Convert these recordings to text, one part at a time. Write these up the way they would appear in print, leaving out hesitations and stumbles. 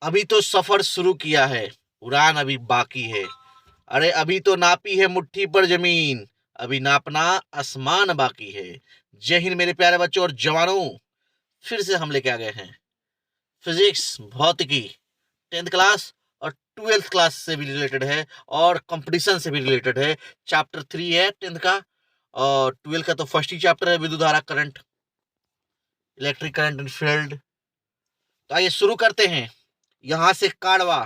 अभी तो सफर शुरू किया है, उड़ान अभी बाकी है। अरे अभी तो नापी है मुट्ठी पर जमीन, अभी नापना आसमान बाकी है। जय हिंद मेरे प्यारे बच्चों और जवानों। फिर से हम लेके आ गए हैं फिजिक्स, भौतिकी, 10th क्लास और 12th क्लास से भी रिलेटेड है और कंपटीशन से भी रिलेटेड है। चैप्टर 3 है 10th का, और 12th का तो फर्स्ट ही चैप्टर है, विद्युत धारा, current, electric current and field. तो आइए शुरू करते हैं। यहां से काढ़वा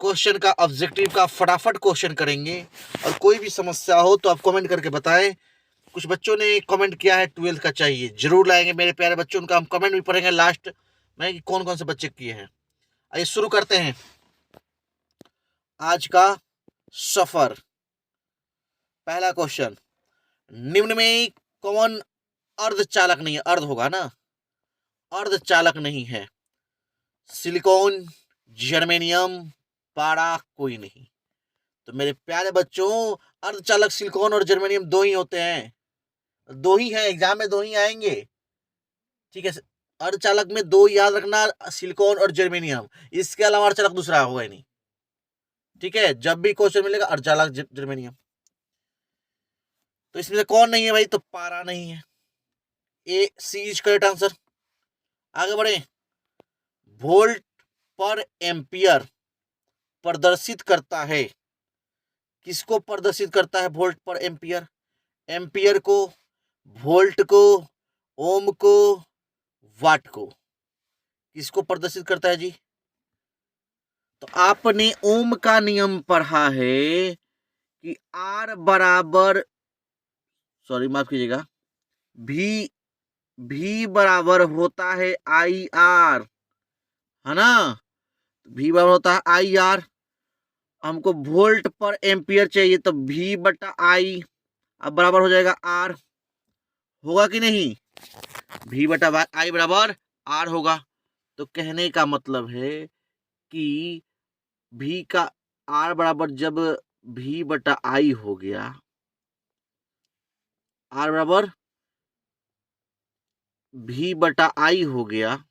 क्वेश्चन का, ऑब्जेक्टिव का फटाफट क्वेश्चन करेंगे। और कोई भी समस्या हो तो आप कमेंट करके बताएं। कुछ बच्चों ने कमेंट किया है 12th का चाहिए, जरूर लाएंगे मेरे प्यारे बच्चों। उनका हम कमेंट भी पढ़ेंगे लास्ट में कि कौन कौन से बच्चे किए हैं। आइए शुरू करते हैं आज का सफर। पहला क्वेश्चन, निम्न में कौन अर्धचालक नहीं है? अर्ध होगा ना, अर्धचालक नहीं है। सिलिकॉन, जर्मेनियम, पारा, कोई नहीं। तो मेरे प्यारे बच्चों, अर्धचालक सिलिकॉन और जर्मेनियम दो ही होते हैं, दो ही हैं, एग्जाम में दो ही आएंगे। ठीक है, अर्धचालक में दो याद रखना, सिलिकॉन और जर्मेनियम। इसके अलावा अर्धचालक दूसरा होगा ही नहीं। ठीक है, जब भी क्वेश्चन मिलेगा अर्धचालक जर्मेनियम। तो इसमें से कौन नहीं है भाई? तो पारा नहीं है। ए सी इज करेक्ट आंसर। आगे बढ़े। वोल्ट पर एम्पियर प्रदर्शित करता है, किसको प्रदर्शित करता है? वोल्ट पर एम्पियर, एम्पियर को, वोल्ट को, ओम को, वाट को, किसको प्रदर्शित करता है जी? तो आपने ओम का नियम पढ़ा है कि आर बराबर, सॉरी माफ कीजिएगा, भी भी बराबर होता है आई आर, है ना? भी बराबर होता है आई आर। हमको वोल्ट पर एम्पियर चाहिए, तो भी बटा आई, अब बराबर हो जाएगा आर। होगा कि नहीं? भी बटा आई बराबर आर होगा। तो कहने का मतलब है कि भी का आर बराबर, जब भी बटा आई हो गया, आर बराबर भी बटा आई हो गया,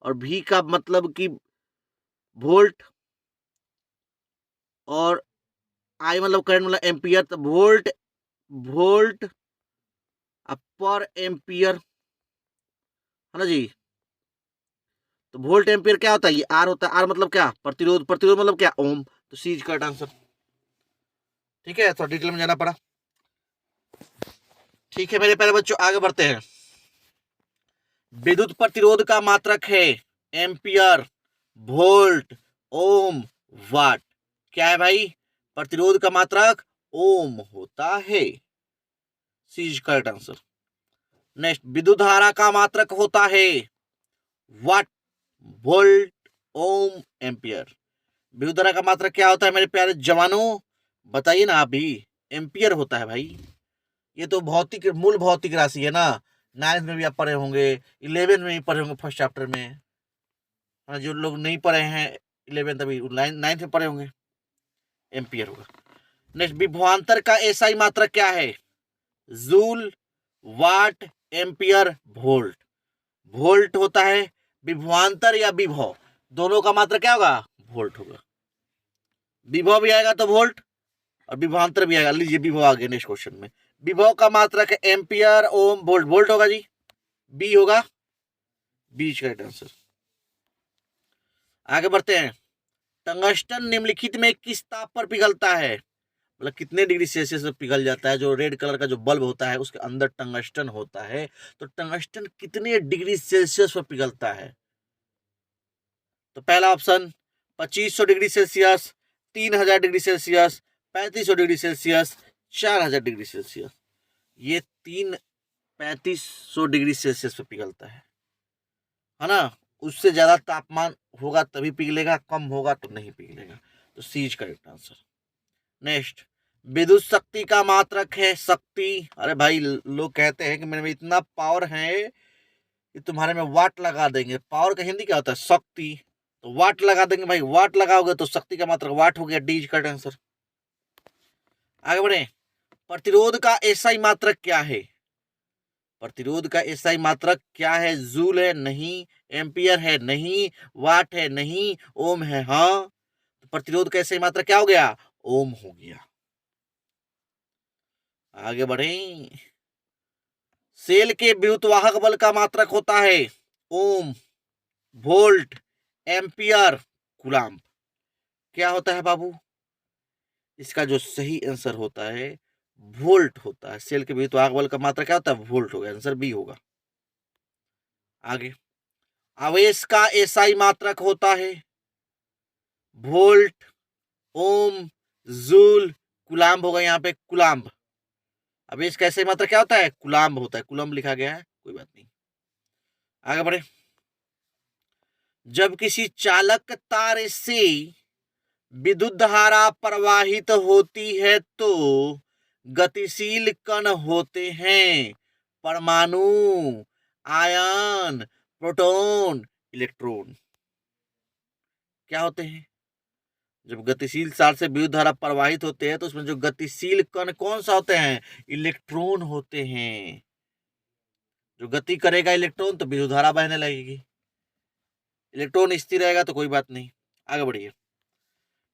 और भी का मतलब कि वोल्ट, और आई मतलब करंट मतलब एम्पियर, तो वोल्ट, वोल्ट पर एम्पियर, है ना जी? तो वोल्ट एम्पियर क्या होता है? ये आर होता है। आर मतलब क्या? प्रतिरोध, प्रतिरोध मतलब क्या? ओम। तो सी इज करेक्ट आंसर। ठीक है, थोड़ा डिटेल में जाना पड़ा। ठीक है मेरे प्यारे बच्चों, आगे बढ़ते हैं। विद्युत प्रतिरोध का मात्रक है एम्पियर, वोल्ट, ओम, वाट। क्या है भाई? प्रतिरोध का मात्रक ओम होता है। सी इज करेक्ट आंसर। नेक्स्ट, विद्युत धारा का मात्रक होता है वाट, वोल्ट, ओम, एम्पियर। विद्युत धारा का मात्रक क्या होता है मेरे प्यारे जवानों? बताइए ना आप भी। एम्पियर होता है भाई। ये तो भौतिक, मूल भौतिक राशि है ना। 9th में भी आप पढ़े होंगे, 11 में भी पढ़े होंगे, फर्स्ट चैप्टर में। जो लोग नहीं पढ़े हैं 11th, अभी 9th में पढ़े होंगे। एम्पियर होगा। नेक्स्ट, विभवांतर का एसआई मात्रक क्या है? जूल, वाट, एम्पियर, वोल्ट। वोल्ट होता है। विभवांतर या विभव, दोनों का मात्रक क्या होगा? वोल्ट होगा। विभव भी आएगा तो वोल्ट, और विभवांतर भी आएगा। लीजिए विभव आ गया नेक्स्ट क्वेश्चन में। विभव का मात्रक है एम्पियर, ओम, वोल्ट। वोल्ट होगा जी, बी होगा, बीच का आंसर। आगे बढ़ते हैं। टंगस्टन निम्नलिखित में किस ताप पर पिघलता है? मतलब कितने डिग्री सेल्सियस में पिघल जाता है? जो रेड कलर का जो बल्ब होता है उसके अंदर टंगस्टन होता है, तो टंगस्टन कितने डिग्री सेल्सियस पर पिघलता है? तो पहला option 2500 degree Celsius, 3000 degree Celsius, 3500 degree Celsius, 4000 degree Celsius. ये 3500 डिग्री सेल्सियस पे पिघलता है ना? उससे ज्यादा तापमान होगा तभी पिघलेगा, कम होगा तो नहीं पिघलेगा। तो सी इज करेक्ट आंसर। नेक्स्ट, विद्युत शक्ति का मात्रक है शक्ति। अरे भाई, लोग कहते हैं कि मेरे में इतना पावर है कि तुम्हारे में वाट लगा देंगे। पावर का हिंदी क्या होता है? शक्ति। तो वाट लगा देंगे भाई, वाट लगाओगे तो शक्ति का मात्रक वाट हो गया। D is correct answer. आगे बढ़े। प्रतिरोध का एसआई मात्रक क्या है? प्रतिरोध का एसआई मात्रक क्या है? जूल है? नहीं। एम्पियर है? नहीं। वाट है? नहीं। ओम है? हाँ। तो प्रतिरोध का एसआई मात्रक क्या हो गया? ओम हो गया। आगे बढ़े। सेल के विद्युतवाहक बल का मात्रक होता है ओम, वोल्ट, एम्पियर, कूलाम्ब। क्या होता है बाबू? इसका जो सही आंसर होता है वोल्ट होता है। सेल के विद्युतवाहक बल का मात्रक क्या होता है? वोल्ट होगा। आंसर बी होगा। आगे, आवेश का एसआई मात्रक होता है वोल्ट, ओम, जूल, कूलाम्ब होगा। यहाँ पे कूलाम्ब। आवेश का एसआई मात्रक क्या होता है? कूलाम्ब होता है। कूलाम्ब लिखा गया है, कोई बात नहीं। आगे बढ़े। जब किसी चालक तार से विद्युत धारा प्रवाहित होती है तो गतिशील कण होते हैं परमाणु, आयन, प्रोटॉन, इलेक्ट्रॉन। क्या होते हैं? जब गतिशील तार से विद्युत धारा प्रवाहित होते हैं तो उसमें जो गतिशील कण कौन सा होते हैं? इलेक्ट्रॉन होते हैं। जो गति करेगा इलेक्ट्रॉन तो विद्युत धारा बहने लगेगी। इलेक्ट्रॉन स्थिर रहेगा तो कोई बात नहीं। आगे बढ़िए।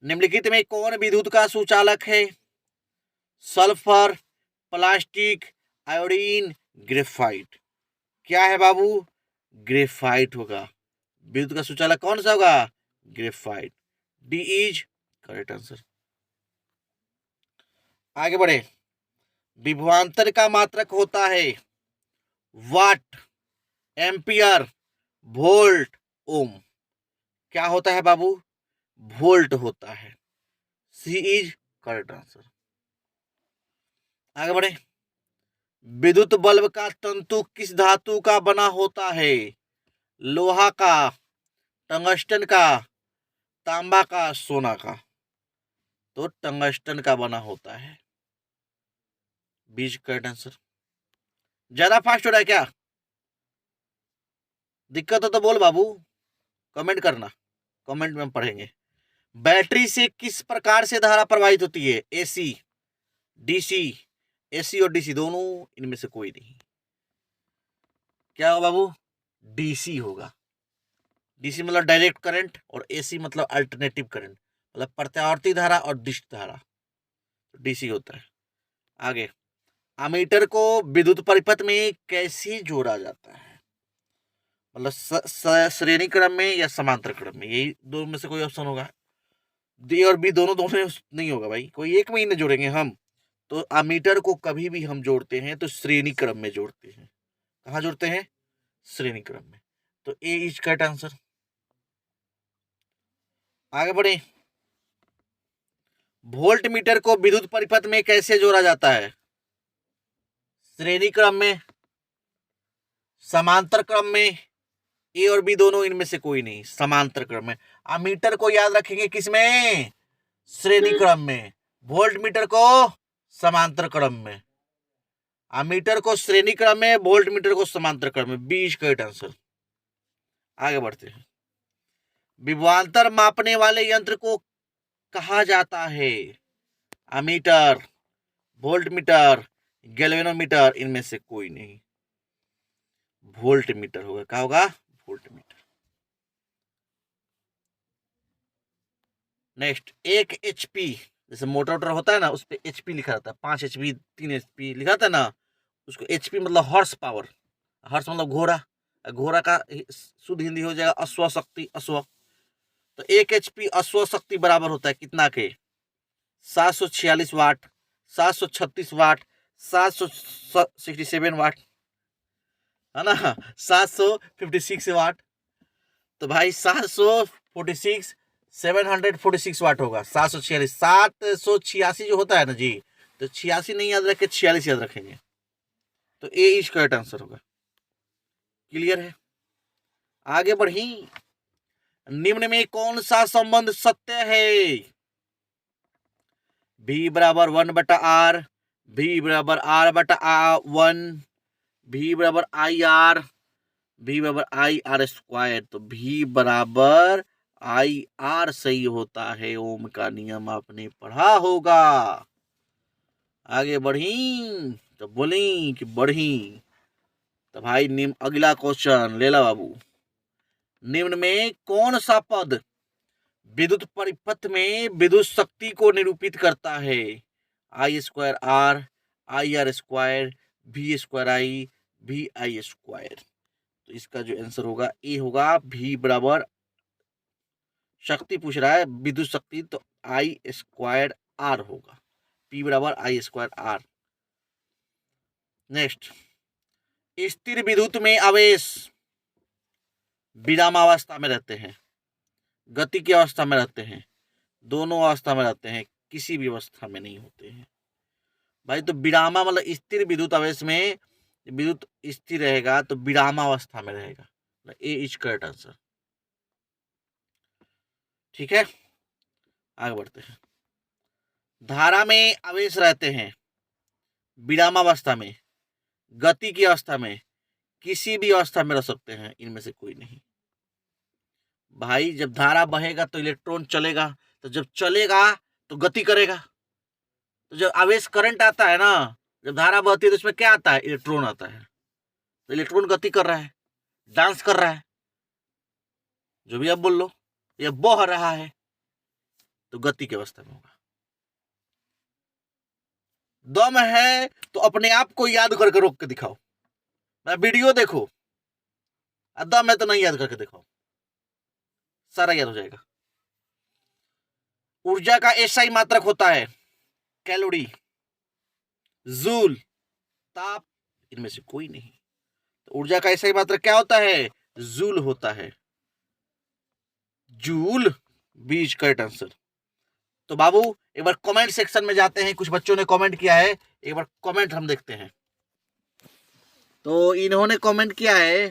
निम्नलिखित में कौन विद्युत का सुचालक है? Sulphur, plastic, iodine, graphite. क्या है बाबू? ग्रेफाइट होगा। विद्युत का सुचालक कौन सा होगा? Graphite. D is correct answer. आगे बढ़े। विभवांतर का मात्रक होता है वाट, एम्पियर, वोल्ट, ओम। क्या होता है बाबू? वोल्ट होता है। सी इज करेक्ट आंसर। आगे बढ़े। विद्युत बल्ब का तंतु किस धातु का बना होता है? लोहा का, टंगस्टन का, तांबा का, सोना का। तो टंगस्टन का बना होता है। बीज करेक्ट आंसर। ज्यादा फास्ट हो रहा है क्या? दिक्कत हो तो बोल बाबू, कमेंट करना, कमेंट में हम पढ़ेंगे। बैटरी से किस प्रकार से धारा प्रवाहित होती है? AC, DC. एसी और डीसी दोनों, इनमें से कोई नहीं। क्या होगा बाबू? डीसी होगा। डीसी मतलब डायरेक्ट करंट और एसी मतलब अल्टरनेटिव करंट, मतलब प्रत्यावर्ती धारा और डिस्क धारा। डीसी होता है। आगे, अमीटर को विद्युत परिपथ में कैसे जोड़ा जाता है? मतलब श्रेणी क्रम में या समांतर क्रम में? यही दो में से कोई ऑप्शन होगा। डी और बी दोनों दोनों नहीं होगा भाई, कोई एक में ही जोड़ेंगे हम। तो अमीटर को कभी भी हम जोड़ते हैं तो श्रेणी क्रम में जोड़ते हैं। कहाँ जोड़ते हैं? श्रेणी क्रम में। तो ए इज करेक्ट आंसर। आगे बढ़े। वोल्ट मीटर को विद्युत परिपथ में कैसे जोड़ा जाता है? श्रेणी क्रम में, समांतर क्रम में, ए और बी दोनों, इनमें से कोई नहीं, समांतर क्रम में। अमीटर को याद रखेंगे किसमें? श्रेणी क्रम में। वोल्ट मीटर को समांतर क्रम में। अमीटर को श्रेणी क्रम में, वोल्ट मीटर को समांतर क्रम में। B is correct answer. आगे बढ़ते हैं। विभवांतर मापने वाले यंत्र को कहा जाता है? अमीटर, वोल्ट मीटर, गैल्वेनोमीटर, इनमें से कोई नहीं। वोल्ट मीटर होगा। क्या होगा? Volt meter. नेक्स्ट, 1 HP, जैसे मोटर वोटर होता है ना, उस पर HP लिखा रहता है। 5 HP, 3 HP लिखा था ना, उसको HP मतलब हॉर्स पावर। हॉर्स मतलब घोड़ा। घोड़ा का शुद्ध हिंदी हो जाएगा अश्व शक्ति, अश्व। तो 1 HP अश्व शक्ति बराबर होता है कितना के? 746 वाट, 736 वाट, 767 वाट, है ना, 756 वाट। तो भाई 746, 746 वाट होगा। 746, 786 जो होता है ना जी, तो 86 नहीं याद रखे, 46 याद रखेंगे। तो ए इज करेक्ट आंसर होगा। क्लियर है? आगे बढ़ी। निम्न में कौन सा संबंध सत्य है? V बराबर 1/R, V बराबर R/1, V बराबर IR, V बराबर IR स्क्वायर। तो V बराबर IR सही होता है। ओम का नियम आपने पढ़ा होगा। आगे बढ़ी तो बोली कि बढ़ी। तो भाई निम्न अगला क्वेश्चन ले ला बाबू। निम्न में कौन सा पद विद्युत परिपथ में विद्युत शक्ति को निरूपित करता है? I square R, I R square, V square I, V I square. तो इसका जो आंसर होगा ए होगा, भी बराबर शक्ति पूछ रहा है विद्युत शक्ति, तो आई स्क्वायर आर होगा, पी बराबर आई स्क्वायर आर। नेक्स्ट, स्थिर विद्युत में आवेश विरामावस्था में रहते हैं, गति की अवस्था में रहते हैं, दोनों अवस्था में रहते हैं, किसी भी अवस्था में नहीं होते हैं भाई। तो विरामा मतलब स्थिर विद्युत आवेश में विद्युत स्थिर रहेगा तो विरामावस्था में रहेगा, ए इज करेक्ट आंसर। ठीक है, आगे बढ़ते हैं। धारा में आवेश रहते हैं विरामावस्था में, गति की अवस्था में, किसी भी अवस्था में रह सकते हैं, इनमें से कोई नहीं भाई। जब धारा बहेगा तो इलेक्ट्रॉन चलेगा, तो जब चलेगा तो गति करेगा। तो जब आवेश करंट आता है ना, जब धारा बहती है तो उसमें क्या आता है? इलेक्ट्रॉन आता है। तो इलेक्ट्रॉन गति कर रहा है, डांस कर रहा है, जो भी आप बोल लो, ये बह रहा है, तो गति की अवस्था में होगा। दम है तो अपने आप को याद करके रोक के दिखाओ, मैं वीडियो देखो, दम है तो नहीं याद करके दिखाओ, सारा याद हो जाएगा। ऊर्जा का ऐसा ही मात्रक होता है कैलोरी, जूल, ताप, इनमें से कोई नहीं। तो ऊर्जा का ऐसा ही मात्रक क्या होता है? जूल होता है, जूल, बीज करेक्ट आंसर। तो बाबू एक बार कमेंट सेक्शन में जाते हैं, कुछ बच्चों ने कमेंट किया है, एक बार कमेंट हम देखते हैं। तो इन्होंने कमेंट किया है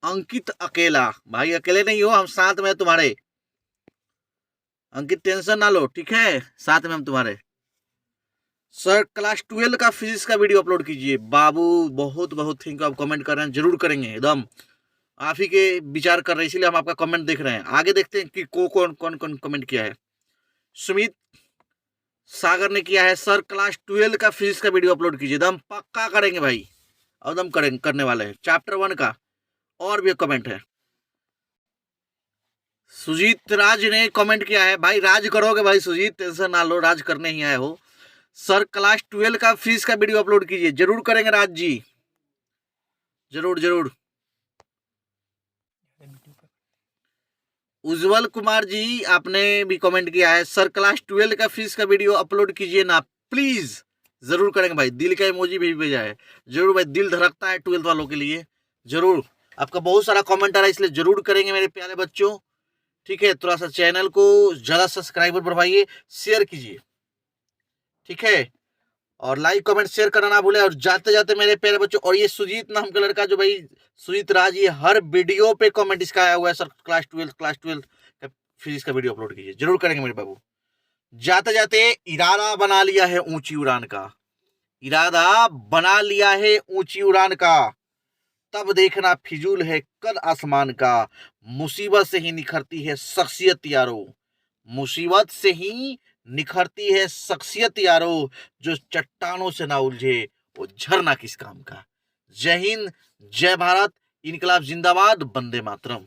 अंकित अकेला। भाई अकेले नहीं हो, हम साथ में तुम्हारे। अंकित टेंशन ना लो, ठीक है, साथ में हम तुम्हारे। सर क्लास 12 का फिजिक्स का वीडियो अपलोड कीजिए। बाबू बहुत बहुत थैंक यू, आप कमेंट कर रहे हैं, जरूर करेंगे, एकदम आप ही के विचार कर रहे हैं, इसीलिए हम आपका कमेंट देख रहे हैं। आगे देखते हैं कि कौन कौन कमेंट किया है। सुमित सागर ने किया है सर क्लास 12 का फिजिक्स का वीडियो अपलोड कीजिए। एकदम पक्का करेंगे भाई, एकदम करेंगे, करने वाले हैं। चैप्टर 1 का और भी कमेंट है। सुजीत राज ने कमेंट किया है, भाई राज करोगे भाई सुजीत, टेंशन ना लो, राज करने ही आए हो। सर क्लास 12 का फिजिक्स का वीडियो अपलोड कीजिए। जरूर करेंगे राज जी, जरूर जरूर। उज्जवल कुमार जी आपने भी कमेंट किया है सर क्लास 12 का फिजिक्स का वीडियो अपलोड कीजिए ना प्लीज। जरूर करेंगे भाई, दिल का इमोजी भी भेजा है, जरूर भाई, दिल धड़कता है 12th वालों के लिए, जरूर। आपका बहुत सारा कमेंट आ रहा है, इसलिए जरूर करेंगे मेरे प्यारे बच्चों, ठीक है। थोड़ा सा चैनल को ज्यादा सब्सक्राइबर बढ़वाइए, शेयर कीजिए, ठीक है, और लाइक कमेंट शेयर करना ना भूले। और जाते जाते मेरे प्यारे बच्चों, और ये सुजीत नाम का लड़का जो भाई सुजीत राज, ये हर वीडियो पे कमेंट इसका आया हुआ है, सर क्लास 12 का फिजिक्स का वीडियो अपलोड कीजिए। जरूर करेंगे मेरे बाबू। जाते जाते इरादा बना लिया है ऊंची उड़ान का, इरादा बना लिया है ऊंची उड़ान का, तब देखना फिजूल है कद आसमान का, मुसीबत से ही निखरती है शख्सियत यारो, मुसीबत से ही निखरती है शख्सियत यारो, जो चट्टानों से ना उलझे वो झरना किस काम का। जय हिंद, जय भारत, इनकलाब जिंदाबाद, वंदे मातरम।